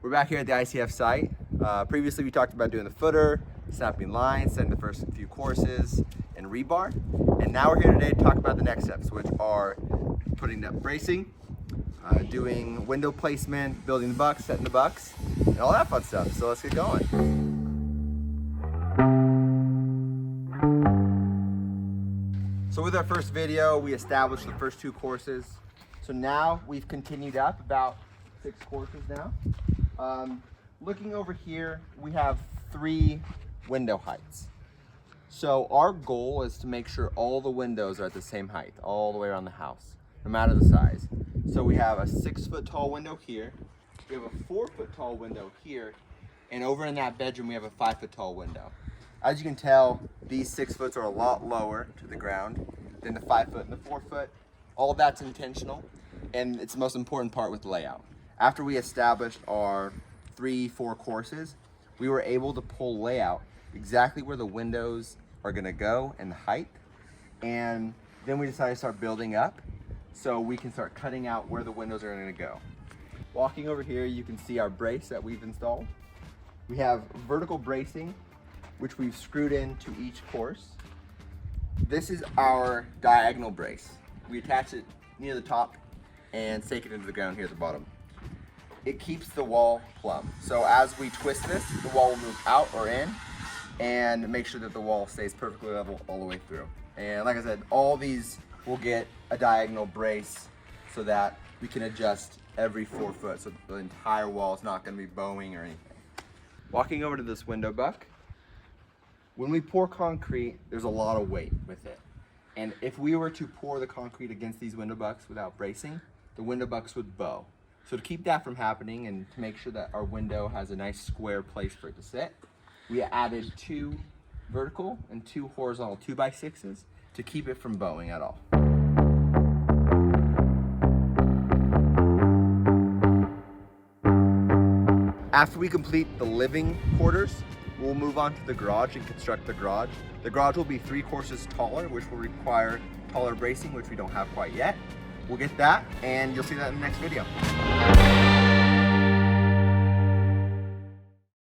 We're back here at the ICF site. Previously we talked about doing the footer, snapping lines, setting the first few courses, and rebar. And now we're here today to talk about the next steps, which are putting up bracing, doing window placement, building the bucks, setting the bucks, and all that fun stuff. So let's get going. So with our first video, we established the first two courses. So now we've continued up about 6 courses now. Looking over here, we have 3 window heights. So our goal is to make sure all the windows are at the same height, all the way around the house, no matter the size. So we have a 6-foot tall window here, we have a 4-foot tall window here, and over in that bedroom we have a 5-foot tall window. As you can tell, these 6-foots are a lot lower to the ground than the 5-foot and the 4-foot. All of that's intentional, and it's the most important part with layout. After we established our 3-4 courses, we were able to pull layout exactly where the windows are gonna go and the height. And then we decided to start building up so we can start cutting out where the windows are gonna go. Walking over here, you can see our brace that we've installed. We have vertical bracing, which we've screwed into each course. This is our diagonal brace. We attach it near the top and stake it into the ground here at the bottom. It keeps the wall plumb. So as we twist this, the wall will move out or in and make sure that the wall stays perfectly level all the way through. And like I said, all these will get a diagonal brace so that we can adjust every 4 foot so the entire wall is not gonna be bowing or anything. Walking over to this window buck, when we pour concrete, there's a lot of weight with it. And if we were to pour the concrete against these window bucks without bracing, the window bucks would bow. So to keep that from happening and to make sure that our window has a nice square place for it to sit, we added 2 vertical and 2 horizontal 2x6s to keep it from bowing at all. After we complete the living quarters, we'll move on to the garage and construct the garage. The garage will be 3 courses taller, which will require taller bracing, which we don't have quite yet. We'll get that, and you'll see that in the next video.